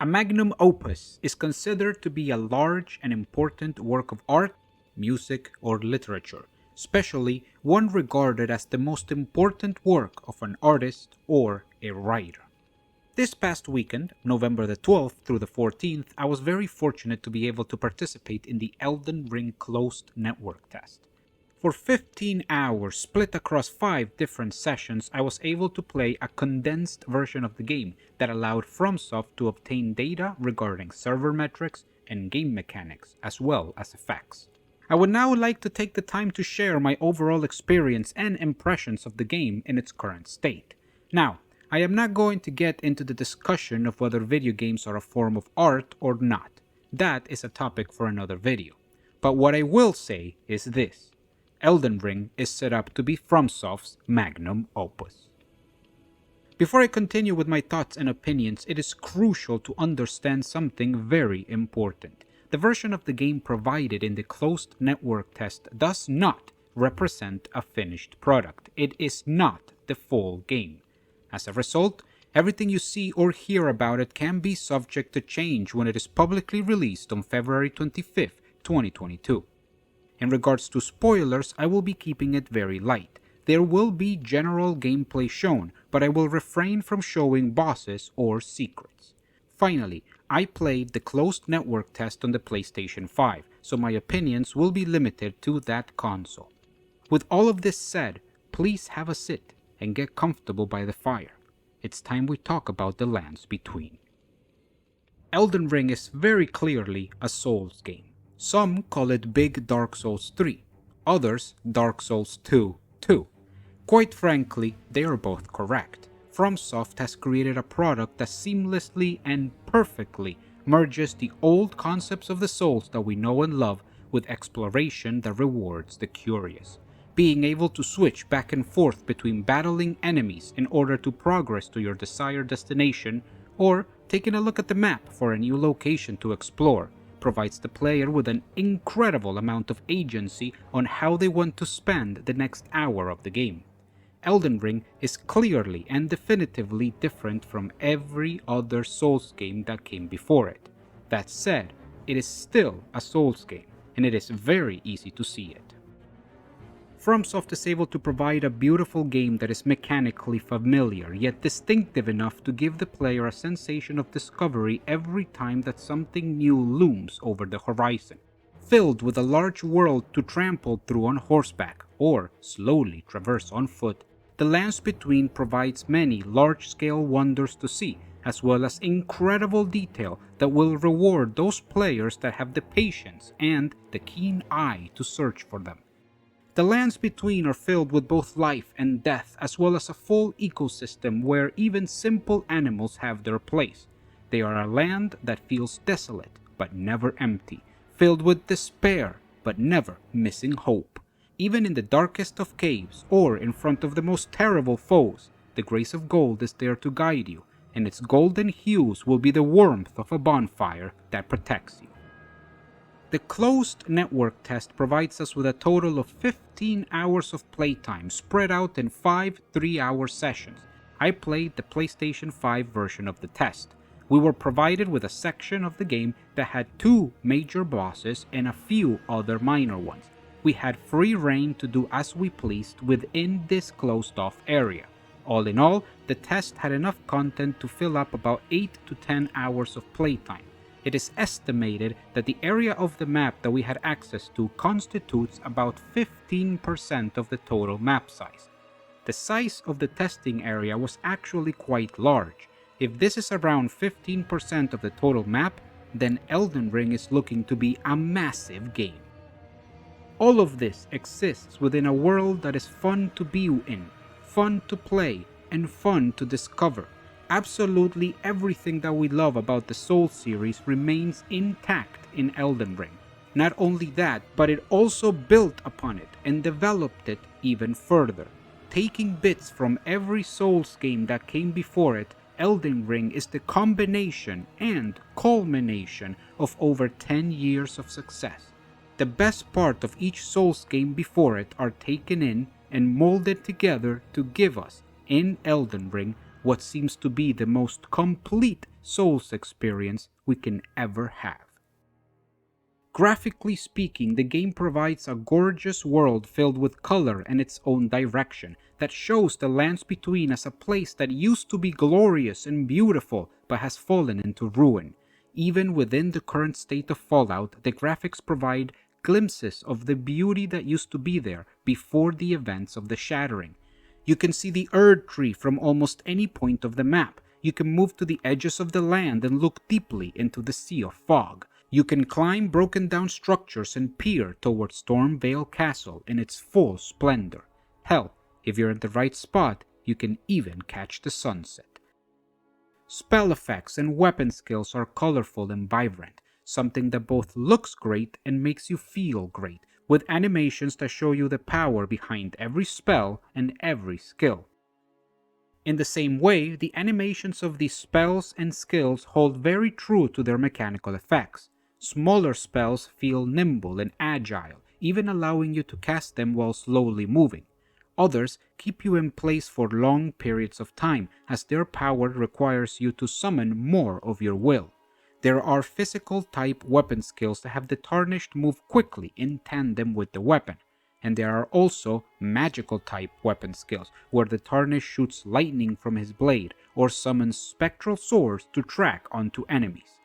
A magnum opus is considered to be a large and important work of art, music, or literature, especially one regarded as the most important work of an artist or a writer. This past weekend, November the 12th through the 14th, I was very fortunate to be able to participate in the Elden Ring closed network test. For 15 hours, split across 5 different sessions, I was able to play a condensed version of the game that allowed FromSoft to obtain data regarding server metrics and game mechanics, as well as effects. I would now like to take the time to share my overall experience and impressions of the game in its current state. Now, I am not going to get into the discussion of whether video games are a form of art or not. That is a topic for another video. But what I will say is this. Elden Ring is set up to be FromSoft's magnum opus. Before I continue with my thoughts and opinions, it is crucial to understand something very important. The version of the game provided in the closed network test does not represent a finished product. It is not the full game. As a result, everything you see or hear about it can be subject to change when it is publicly released on February 25th, 2022. In regards to spoilers, I will be keeping it very light. There will be general gameplay shown, but I will refrain from showing bosses or secrets. Finally, I played the closed network test on the PlayStation 5, so my opinions will be limited to that console. With all of this said, please have a sit and get comfortable by the fire. It's time we talk about the lands between. Elden Ring is very clearly a Souls game. Some call it Big Dark Souls 3, others Dark Souls 2 2. Quite frankly, they are both correct. FromSoft has created a product that seamlessly and perfectly merges the old concepts of the Souls that we know and love with exploration that rewards the curious. Being able to switch back and forth between battling enemies in order to progress to your desired destination, or taking a look at the map for a new location to explore, provides the player with an incredible amount of agency on how they want to spend the next hour of the game. Elden Ring is clearly and definitively different from every other Souls game that came before it. That said, it is still a Souls game, and it is very easy to see it. FromSoft is able to provide a beautiful game that is mechanically familiar, yet distinctive enough to give the player a sensation of discovery every time that something new looms over the horizon. Filled with a large world to trample through on horseback, or slowly traverse on foot, the lands between provides many large-scale wonders to see, as well as incredible detail that will reward those players that have the patience and the keen eye to search for them. The lands between are filled with both life and death, as well as a full ecosystem where even simple animals have their place. They are a land that feels desolate, but never empty, filled with despair, but never missing hope. Even in the darkest of caves, or in front of the most terrible foes, the grace of gold is there to guide you, and its golden hues will be the warmth of a bonfire that protects you. The closed network test provides us with a total of 15 hours of playtime spread out in 5 3-hour sessions. I played the PlayStation 5 version of the test. We were provided with a section of the game that had 2 major bosses and a few other minor ones. We had free reign to do as we pleased within this closed-off area. All in all, the test had enough content to fill up about 8 to 10 hours of playtime. It is estimated that the area of the map that we had access to constitutes about 15% of the total map size. The size of the testing area was actually quite large. If this is around 15% of the total map, then Elden Ring is looking to be a massive game. All of this exists within a world that is fun to be in, fun to play, and fun to discover. Absolutely everything that we love about the Souls series remains intact in Elden Ring. Not only that, but it also built upon it and developed it even further. Taking bits from every Souls game that came before it, Elden Ring is the combination and culmination of over 10 years of success. The best part of each Souls game before it are taken in and molded together to give us, in Elden Ring, what seems to be the most complete Souls experience we can ever have. Graphically speaking, the game provides a gorgeous world filled with color and its own direction that shows the lands between as a place that used to be glorious and beautiful but has fallen into ruin. Even within the current state of Fallout, the graphics provide glimpses of the beauty that used to be there before the events of the Shattering. You can see the Erd Tree from almost any point of the map. You can move to the edges of the land and look deeply into the sea of fog. You can climb broken down structures and peer towards Stormvale Castle in its full splendor. Hell, if you're in the right spot, you can even catch the sunset. Spell effects and weapon skills are colorful and vibrant, something that both looks great and makes you feel great, with animations that show you the power behind every spell and every skill. In the same way, the animations of these spells and skills hold very true to their mechanical effects. Smaller spells feel nimble and agile, even allowing you to cast them while slowly moving. Others keep you in place for long periods of time, as their power requires you to summon more of your will. There are physical type weapon skills that have the Tarnished move quickly in tandem with the weapon, and there are also magical type weapon skills, where the Tarnished shoots lightning from his blade or summons spectral swords to track onto enemies.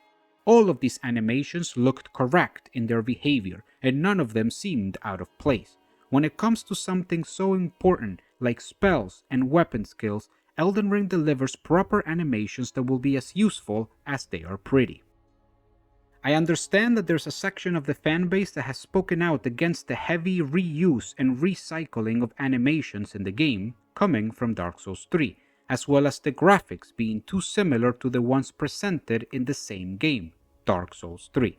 All of these animations looked correct in their behavior, and none of them seemed out of place. When it comes to something so important like spells and weapon skills, Elden Ring delivers proper animations that will be as useful as they are pretty. I understand that there's a section of the fanbase that has spoken out against the heavy reuse and recycling of animations in the game coming from Dark Souls 3, as well as the graphics being too similar to the ones presented in the same game, Dark Souls 3.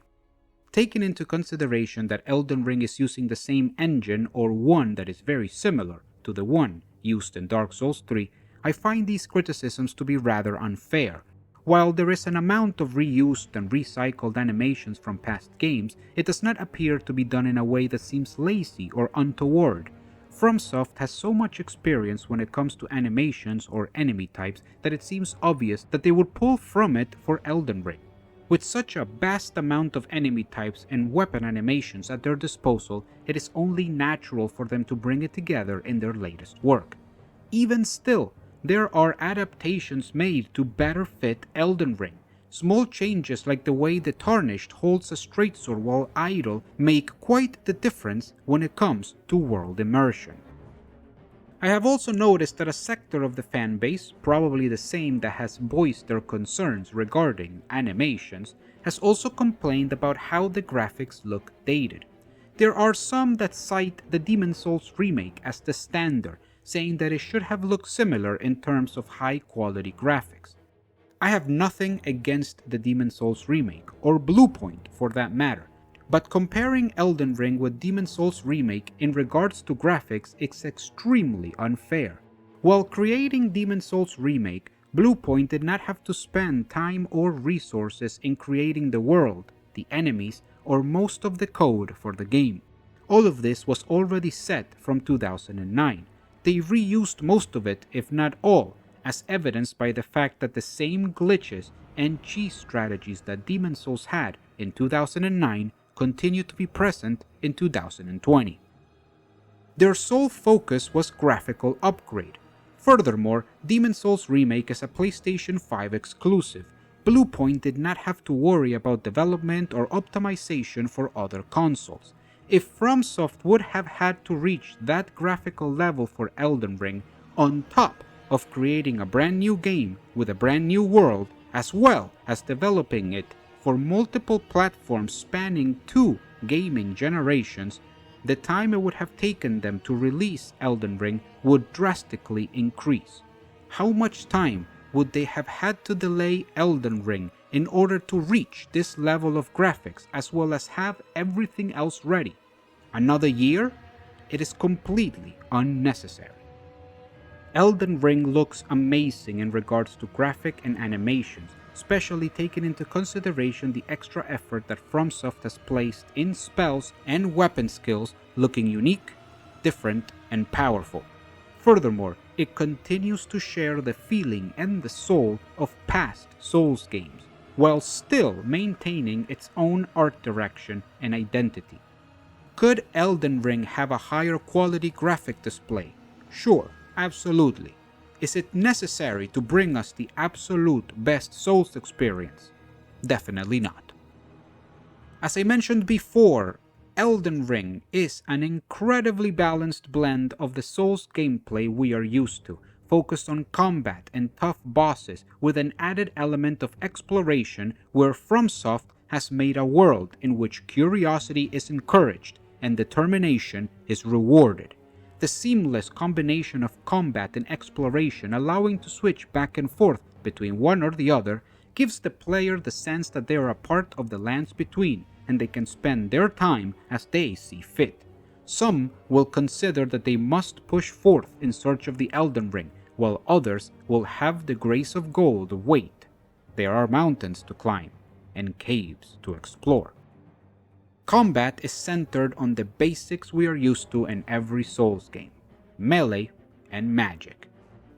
Taking into consideration that Elden Ring is using the same engine or one that is very similar to the one used in Dark Souls 3, I find these criticisms to be rather unfair. While there is an amount of reused and recycled animations from past games, it does not appear to be done in a way that seems lazy or untoward. FromSoft has so much experience when it comes to animations or enemy types that it seems obvious that they would pull from it for Elden Ring. With such a vast amount of enemy types and weapon animations at their disposal, it is only natural for them to bring it together in their latest work. Even still, there are adaptations made to better fit Elden Ring. Small changes like the way the Tarnished holds a straight sword while idle make quite the difference when it comes to world immersion. I have also noticed that a sector of the fanbase, probably the same that has voiced their concerns regarding animations, has also complained about how the graphics look dated. There are some that cite the Demon's Souls remake as the standard, saying that it should have looked similar in terms of high-quality graphics. I have nothing against the Demon's Souls remake, or Bluepoint for that matter, but comparing Elden Ring with Demon's Souls remake in regards to graphics is extremely unfair. While creating Demon's Souls remake, Bluepoint did not have to spend time or resources in creating the world, the enemies, or most of the code for the game. All of this was already set from 2009. They reused most of it, if not all, as evidenced by the fact that the same glitches and cheese strategies that Demon's Souls had in 2009 continue to be present in 2020. Their sole focus was graphical upgrade. Furthermore, Demon's Souls Remake is a PlayStation 5 exclusive. Bluepoint did not have to worry about development or optimization for other consoles. If FromSoft would have had to reach that graphical level for Elden Ring, on top of creating a brand new game with a brand new world, as well as developing it for multiple platforms spanning 2 gaming generations, the time it would have taken them to release Elden Ring would drastically increase. How much time would they have had to delay Elden Ring in order to reach this level of graphics as well as have everything else ready? Another year? It is completely unnecessary. Elden Ring looks amazing in regards to graphic and animations, especially taking into consideration the extra effort that FromSoft has placed in spells and weapon skills looking unique, different, and powerful. Furthermore, it continues to share the feeling and the soul of past Souls games, while still maintaining its own art direction and identity. Could Elden Ring have a higher quality graphic display? Sure, absolutely. Is it necessary to bring us the absolute best Souls experience? Definitely not. As I mentioned before, Elden Ring is an incredibly balanced blend of the Souls gameplay we are used to, focused on combat and tough bosses with an added element of exploration where FromSoft has made a world in which curiosity is encouraged and determination is rewarded. The seamless combination of combat and exploration, allowing to switch back and forth between one or the other, gives the player the sense that they are a part of the lands between and they can spend their time as they see fit. Some will consider that they must push forth in search of the Elden Ring, while others will have the grace of gold wait. There are mountains to climb and caves to explore. Combat is centered on the basics we are used to in every Souls game: melee and magic.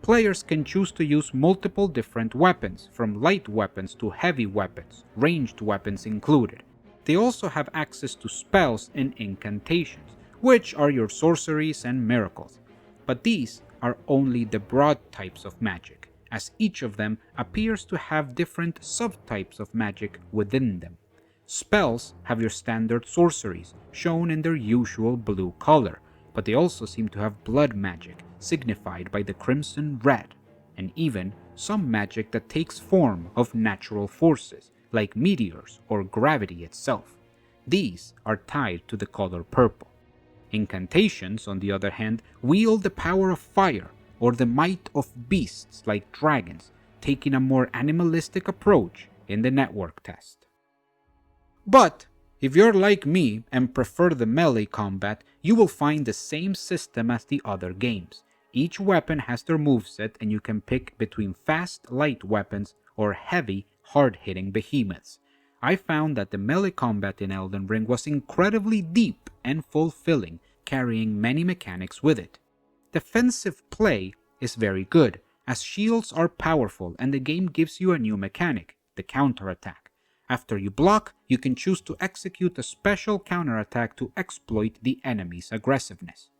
Players can choose to use multiple different weapons, from light weapons to heavy weapons, ranged weapons included. They also have access to spells and incantations, which are your sorceries and miracles. But these are only the broad types of magic, as each of them appears to have different subtypes of magic within them. Spells have your standard sorceries, shown in their usual blue color, but they also seem to have blood magic, signified by the crimson red, and even some magic that takes form of natural forces, like meteors or gravity itself. These are tied to the color purple. Incantations, on the other hand, wield the power of fire or the might of beasts like dragons, taking a more animalistic approach in the network test. But if you're like me and prefer the melee combat, you will find the same system as the other games. Each weapon has their moveset and you can pick between fast, light weapons or heavy, hard-hitting behemoths. I found that the melee combat in Elden Ring was incredibly deep and fulfilling, carrying many mechanics with it. Defensive play is very good, as shields are powerful and the game gives you a new mechanic, the counterattack. After you block, you can choose to execute a special counterattack to exploit the enemy's aggressiveness.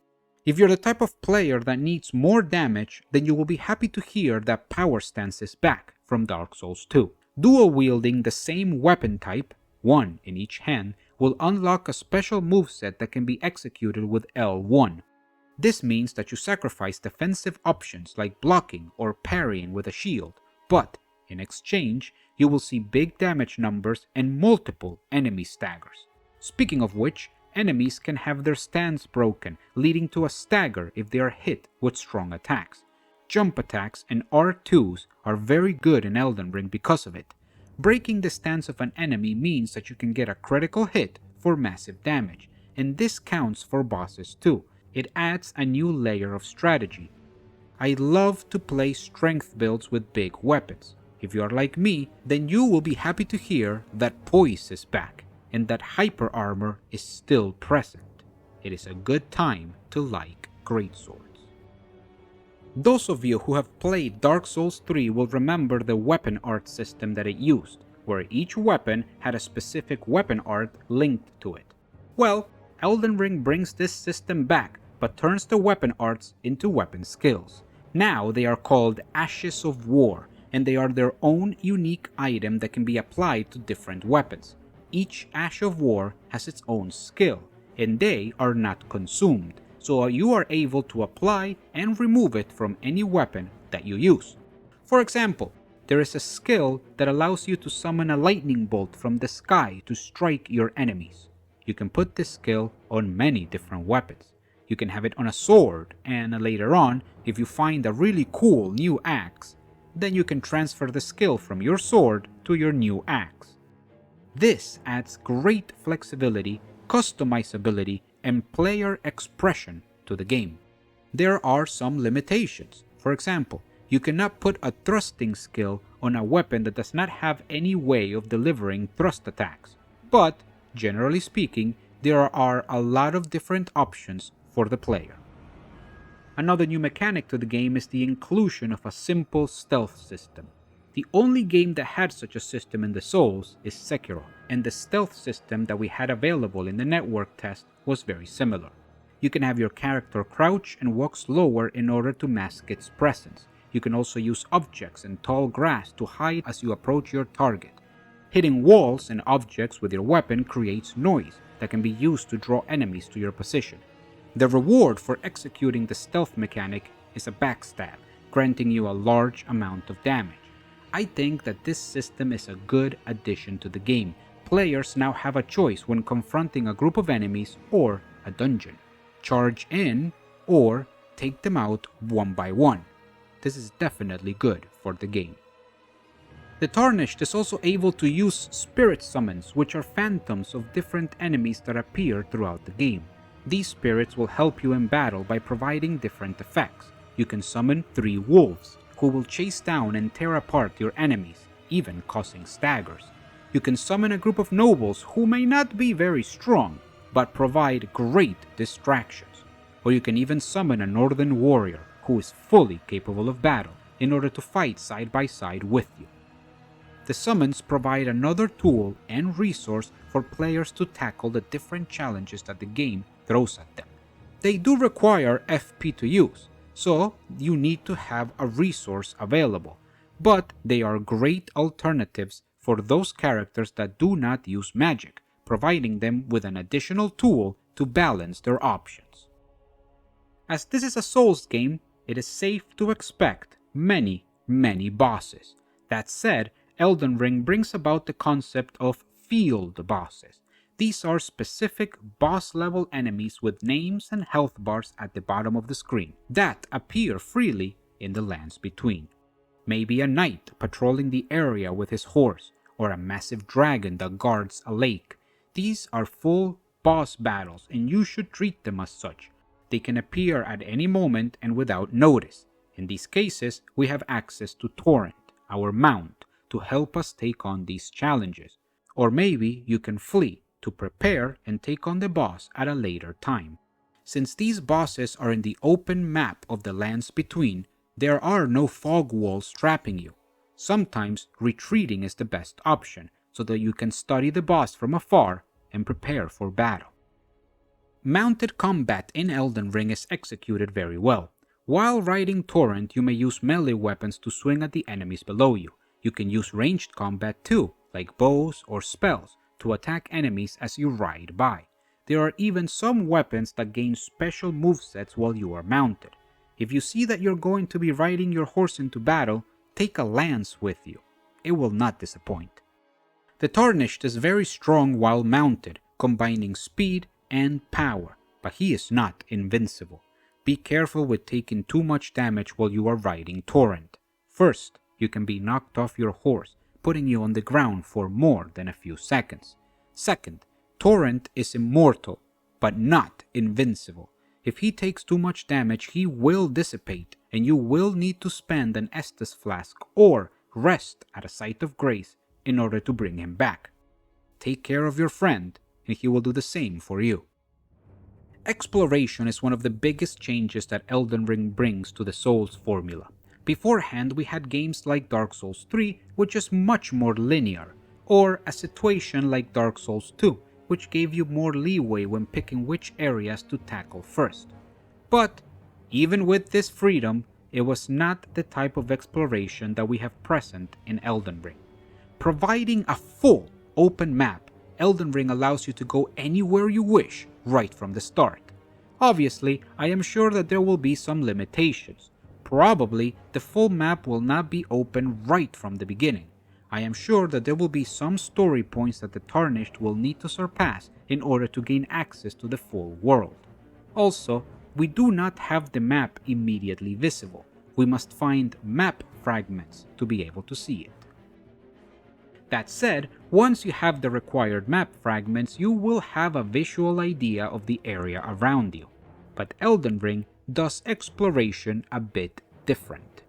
If you're the type of player that needs more damage, then you will be happy to hear that Power Stance is back from Dark Souls 2. Dual-wielding the same weapon type, one in each hand, will unlock a special moveset that can be executed with L1. This means that you sacrifice defensive options like blocking or parrying with a shield, but in exchange, you will see big damage numbers and multiple enemy staggers. Speaking of which, enemies can have their stance broken, leading to a stagger if they are hit with strong attacks. Jump attacks and R2s are very good in Elden Ring because of it. Breaking the stance of an enemy means that you can get a critical hit for massive damage, and this counts for bosses too. It adds a new layer of strategy. I love to play strength builds with big weapons. If you are like me, then you will be happy to hear that poise is back, and that hyper armor is still present. It is a good time to like greatswords. Those of you who have played Dark Souls 3 will remember the weapon art system that it used, where each weapon had a specific weapon art linked to it. Well, Elden Ring brings this system back, but turns the weapon arts into weapon skills. Now they are called Ashes of War, and they are their own unique item that can be applied to different weapons. Each Ash of War has its own skill, and they are not consumed, so you are able to apply and remove it from any weapon that you use. For example, there is a skill that allows you to summon a lightning bolt from the sky to strike your enemies. You can put this skill on many different weapons. You can have it on a sword, and later on, if you find a really cool new axe, then you can transfer the skill from your sword to your new axe. This adds great flexibility, customizability, and player expression to the game. There are some limitations. For example, you cannot put a thrusting skill on a weapon that does not have any way of delivering thrust attacks. But, generally speaking, there are a lot of different options for the player. Another new mechanic to the game is the inclusion of a simple stealth system. The only game that had such a system in the Souls is Sekiro, and the stealth system that we had available in the network test was very similar. You can have your character crouch and walk slower in order to mask its presence. You can also use objects and tall grass to hide as you approach your target. Hitting walls and objects with your weapon creates noise that can be used to draw enemies to your position. The reward for executing the stealth mechanic is a backstab, granting you a large amount of damage. I think that this system is a good addition to the game. Players now have a choice when confronting a group of enemies or a dungeon. Charge in or take them out one by one. This is definitely good for the game. The Tarnished is also able to use spirit summons, which are phantoms of different enemies that appear throughout the game. These spirits will help you in battle by providing different effects. You can summon 3 wolves, who will chase down and tear apart your enemies, even causing staggers. You can summon a group of nobles who may not be very strong, but provide great distractions. Or you can even summon a northern warrior who is fully capable of battle in order to fight side by side with you. The summons provide another tool and resource for players to tackle the different challenges that the game throws at them. They do require FP to use, so you need to have a resource available, but they are great alternatives for those characters that do not use magic, providing them with an additional tool to balance their options. As this is a Souls game, it is safe to expect many bosses. That said, Elden Ring brings about the concept of field bosses. These are specific boss-level enemies with names and health bars at the bottom of the screen that appear freely in the lands between. Maybe a knight patrolling the area with his horse, or a massive dragon that guards a lake. These are full boss battles, and you should treat them as such. They can appear at any moment and without notice. In these cases, we have access to Torrent, our mount, to help us take on these challenges. Or maybe you can flee to prepare and take on the boss at a later time. Since these bosses are in the open map of the lands between, there are no fog walls trapping you. Sometimes retreating is the best option, so that you can study the boss from afar and prepare for battle. Mounted combat in Elden Ring is executed very well. While riding Torrent, you may use melee weapons to swing at the enemies below you. You can use ranged combat too, like bows or spells, to attack enemies as you ride by. There are even some weapons that gain special movesets while you are mounted. If you see that you're going to be riding your horse into battle, take a lance with you. It will not disappoint. The Tarnished is very strong while mounted, combining speed and power, but he is not invincible. Be careful with taking too much damage while you are riding Torrent. First, you can be knocked off your horse, putting you on the ground for more than a few seconds. Second, Torrent is immortal, but not invincible. If he takes too much damage, he will dissipate, and you will need to spend an Estus flask or rest at a site of grace in order to bring him back. Take care of your friend, and he will do the same for you. Exploration is one of the biggest changes that Elden Ring brings to the Souls formula. Beforehand, we had games like Dark Souls 3, which is much more linear, or a situation like Dark Souls 2, which gave you more leeway when picking which areas to tackle first. But, even with this freedom, it was not the type of exploration that we have present in Elden Ring. Providing a full open map, Elden Ring allows you to go anywhere you wish right from the start. Obviously, I am sure that there will be some limitations. Probably, the full map will not be open right from the beginning. I am sure that there will be some story points that the Tarnished will need to surpass in order to gain access to the full world. Also, we do not have the map immediately visible. We must find map fragments to be able to see it. That said, once you have the required map fragments, you will have a visual idea of the area around you. But Elden Ring does exploration a bit different.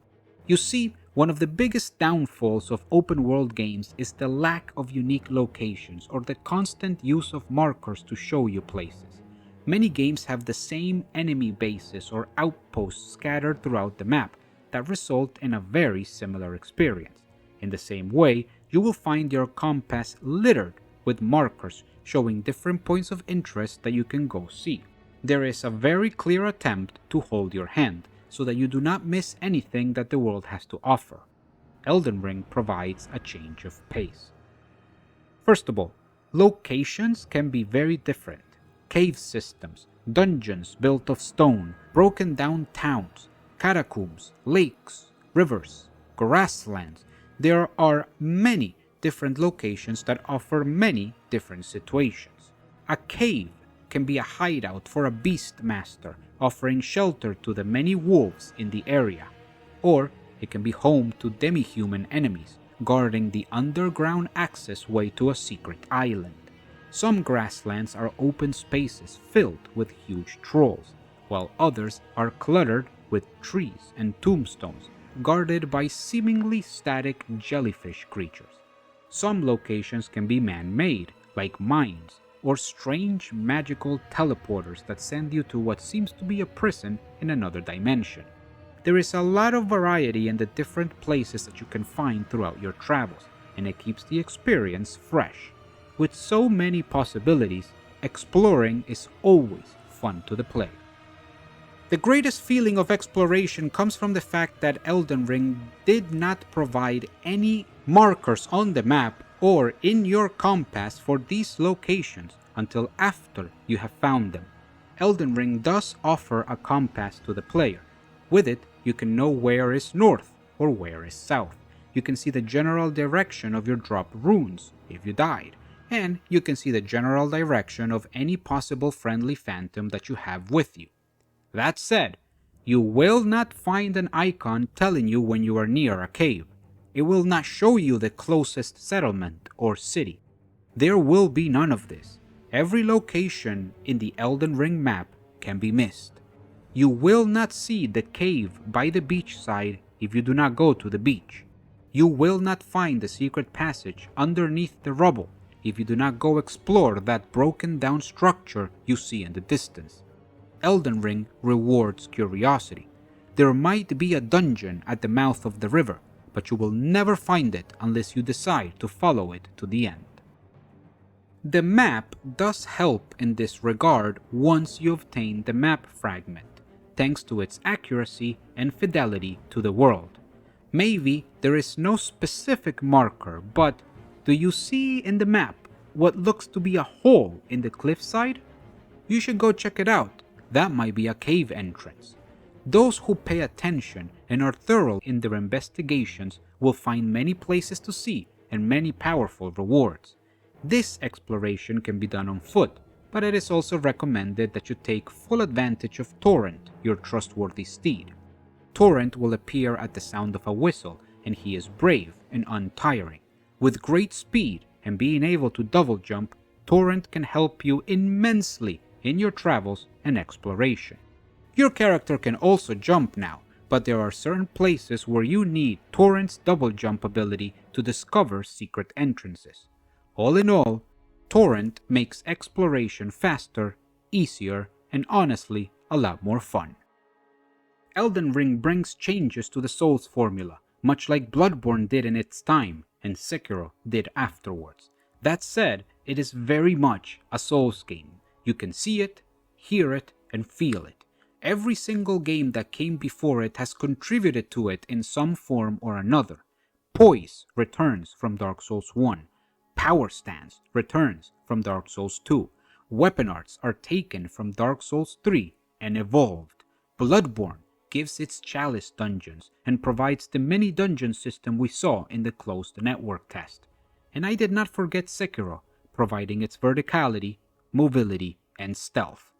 You see, one of the biggest downfalls of open world games is the lack of unique locations or the constant use of markers to show you places. Many games have the same enemy bases or outposts scattered throughout the map that result in a very similar experience. In the same way, you will find your compass littered with markers showing different points of interest that you can go see. There is a very clear attempt to hold your hand so that you do not miss anything that the world has to offer. Elden Ring provides a change of pace. First of all, locations can be very different. Cave systems, dungeons built of stone, broken down towns, catacombs, lakes, rivers, grasslands. There are many different locations that offer many different situations. A cave can be a hideout for a beast master, offering shelter to the many wolves in the area. Or it can be home to demi-human enemies, guarding the underground access way to a secret island. Some grasslands are open spaces filled with huge trolls, while others are cluttered with trees and tombstones, guarded by seemingly static jellyfish creatures. Some locations can be man-made, like mines, or strange magical teleporters that send you to what seems to be a prison in another dimension. There is a lot of variety in the different places that you can find throughout your travels, and it keeps the experience fresh. With so many possibilities, exploring is always fun to the play. The greatest feeling of exploration comes from the fact that Elden Ring did not provide any markers on the map or in your compass for these locations until after you have found them. Elden Ring does offer a compass to the player. With it, you can know where is north or where is south. You can see the general direction of your dropped runes if you died, and you can see the general direction of any possible friendly phantom that you have with you. That said, you will not find an icon telling you when you are near a cave. It will not show you the closest settlement or city. There will be none of this. Every location in the Elden Ring map can be missed. You will not see the cave by the beach side if you do not go to the beach. You will not find the secret passage underneath the rubble if you do not go explore that broken down structure you see in the distance. Elden Ring rewards curiosity. There might be a dungeon at the mouth of the river, but you will never find it unless you decide to follow it to the end. The map does help in this regard once you obtain the map fragment, thanks to its accuracy and fidelity to the world. Maybe there is no specific marker, but do you see in the map what looks to be a hole in the cliffside? You should go check it out. That might be a cave entrance. Those who pay attention and are thorough in their investigations will find many places to see and many powerful rewards. This exploration can be done on foot, but it is also recommended that you take full advantage of Torrent, your trustworthy steed. Torrent will appear at the sound of a whistle, and he is brave and untiring. With great speed and being able to double jump, Torrent can help you immensely in your travels and exploration. Your character can also jump now, but there are certain places where you need Torrent's double jump ability to discover secret entrances. All in all, Torrent makes exploration faster, easier, and honestly a lot more fun. Elden Ring brings changes to the Souls formula, much like Bloodborne did in its time and Sekiro did afterwards. That said, it is very much a Souls game. You can see it, hear it, and feel it. Every single game that came before it has contributed to it in some form or another. Poise returns from Dark Souls 1. Power Stance returns from Dark Souls 2. Weapon arts are taken from Dark Souls 3 and evolved. Bloodborne gives its chalice dungeons and provides the mini dungeon system we saw in the closed network test. And I did not forget Sekiro, providing its verticality, mobility, and stealth.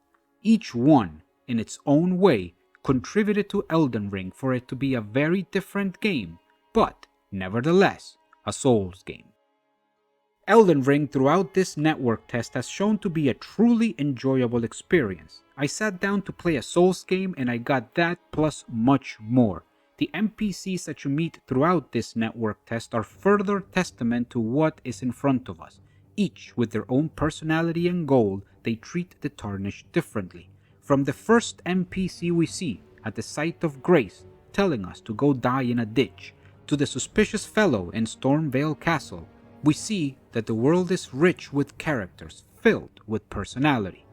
Each one, in its own way, contributed to Elden Ring for it to be a very different game, but nevertheless, a Souls game. Elden Ring throughout this network test has shown to be a truly enjoyable experience. I sat down to play a Souls game and I got that plus much more. The NPCs that you meet throughout this network test are further testament to what is in front of us. Each with their own personality and goal, they treat the Tarnished differently. From the first NPC we see at the site of Grace, telling us to go die in a ditch, to the suspicious fellow in Stormvale Castle, we see that the world is rich with characters filled with personality,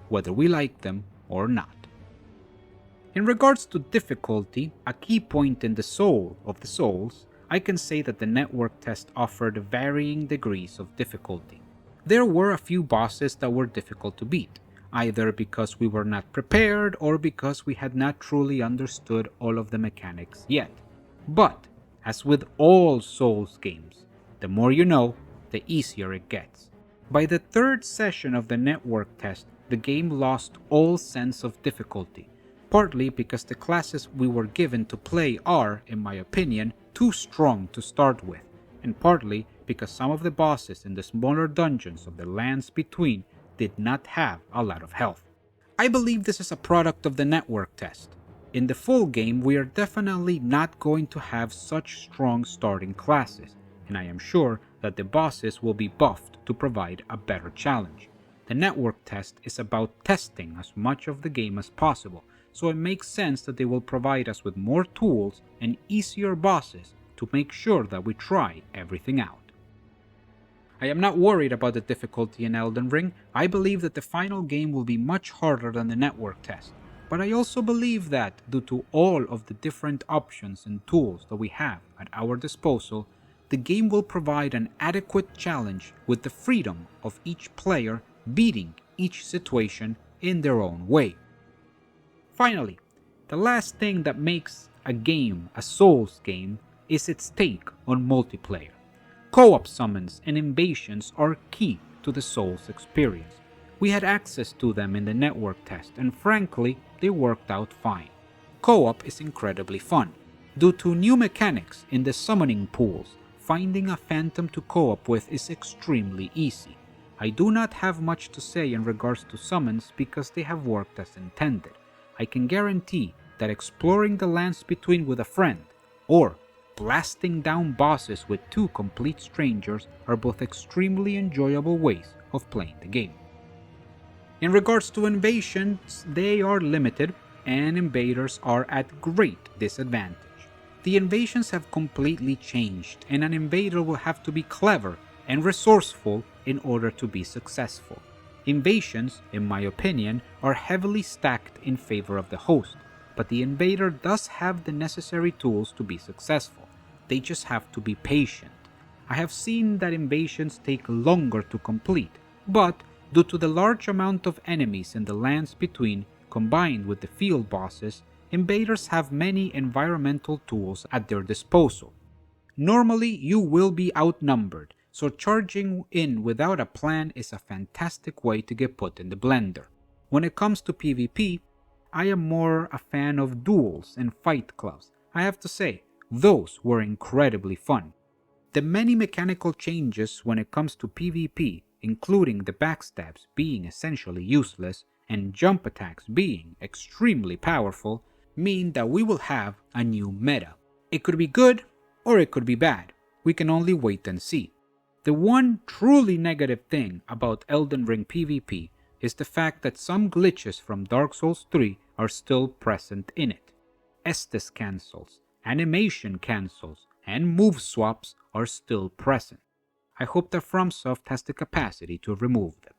whether we like them or not. In regards to difficulty, a key point in the Soul of the Souls, I can say that the network test offered varying degrees of difficulty. There were a few bosses that were difficult to beat, either because we were not prepared or because we had not truly understood all of the mechanics yet. But, as with all Souls games, the more you know, the easier it gets. By the third session of the network test, the game lost all sense of difficulty, partly because the classes we were given to play are, in my opinion, too strong to start with, and partly because some of the bosses in the smaller dungeons of the lands between did not have a lot of health. I believe this is a product of the network test. In the full game, we are definitely not going to have such strong starting classes, and I am sure that the bosses will be buffed to provide a better challenge. The network test is about testing as much of the game as possible, so it makes sense that they will provide us with more tools and easier bosses to make sure that we try everything out. I am not worried about the difficulty in Elden Ring. I believe that the final game will be much harder than the network test, but I also believe that, due to all of the different options and tools that we have at our disposal, the game will provide an adequate challenge with the freedom of each player beating each situation in their own way. Finally, the last thing that makes a game a Souls game is its take on multiplayer. Co-op summons and invasions are key to the Souls experience. We had access to them in the network test, and frankly, they worked out fine. Co-op is incredibly fun. Due to new mechanics in the summoning pools, finding a phantom to co-op with is extremely easy. I do not have much to say in regards to summons because they have worked as intended. I can guarantee that exploring the lands between with a friend, or blasting down bosses with two complete strangers are both extremely enjoyable ways of playing the game. In regards to invasions, they are limited, and invaders are at great disadvantage. The invasions have completely changed, and an invader will have to be clever and resourceful in order to be successful. Invasions, in my opinion, are heavily stacked in favor of the host, but the invader does have the necessary tools to be successful. They just have to be patient. I have seen that invasions take longer to complete, but due to the large amount of enemies in the lands between, combined with the field bosses, invaders have many environmental tools at their disposal. Normally, you will be outnumbered, so charging in without a plan is a fantastic way to get put in the blender. When it comes to PvP, I am more a fan of duels and fight clubs. I have to say, those were incredibly fun. The many mechanical changes when it comes to PvP, including the backstabs being essentially useless and jump attacks being extremely powerful, mean that we will have a new meta. It could be good or it could be bad. We can only wait and see. The one truly negative thing about Elden Ring PvP is the fact that some glitches from Dark Souls 3 are still present in it. Estes cancels, animation cancels, and move swaps are still present. I hope that FromSoft has the capacity to remove them.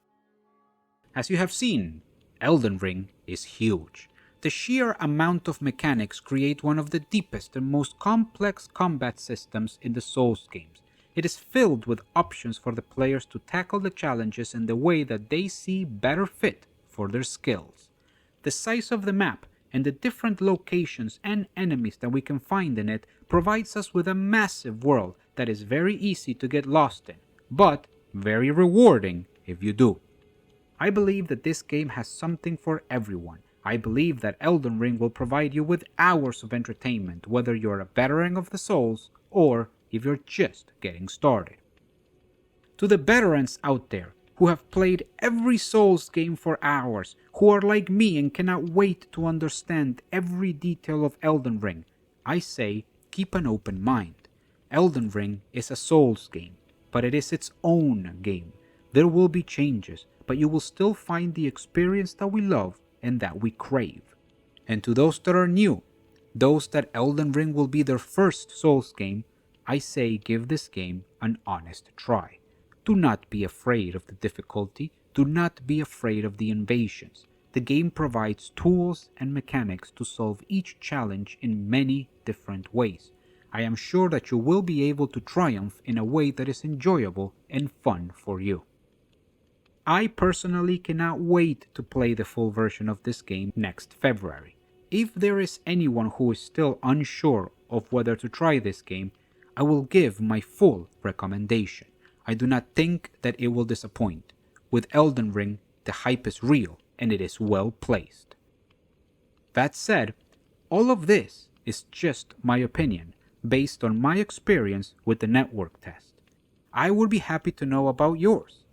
As you have seen, Elden Ring is huge. The sheer amount of mechanics create one of the deepest and most complex combat systems in the Souls games. It is filled with options for the players to tackle the challenges in the way that they see better fit for their skills. The size of the map and the different locations and enemies that we can find in it provides us with a massive world that is very easy to get lost in, but very rewarding if you do. I believe that this game has something for everyone. I believe that Elden Ring will provide you with hours of entertainment, whether you're a veteran of the Souls or if you're just getting started. To the veterans out there who have played every Souls game for hours, who are like me and cannot wait to understand every detail of Elden Ring, I say keep an open mind. Elden Ring is a Souls game, but it is its own game. There will be changes, but you will still find the experience that we love and that we crave. And to those that are new, those that Elden Ring will be their first Souls game, I say give this game an honest try. Do not be afraid of the difficulty, do not be afraid of the invasions. The game provides tools and mechanics to solve each challenge in many different ways. I am sure that you will be able to triumph in a way that is enjoyable and fun for you. I personally cannot wait to play the full version of this game next February. If there is anyone who is still unsure of whether to try this game, I will give my full recommendation. I do not think that it will disappoint. With Elden Ring, the hype is real and it is well placed. That said, all of this is just my opinion, based on my experience with the network test. I would be happy to know about yours.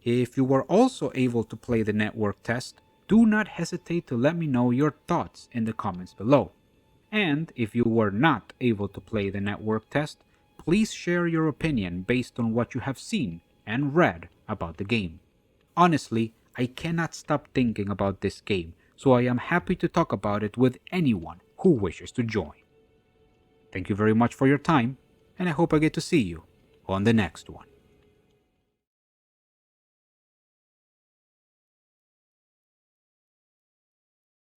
If you were also able to play the network test, do not hesitate to let me know your thoughts in the comments below. And if you were not able to play the network test, please share your opinion based on what you have seen and read about the game. Honestly, I cannot stop thinking about this game, so I am happy to talk about it with anyone who wishes to join. Thank you very much for your time, and I hope I get to see you on the next one.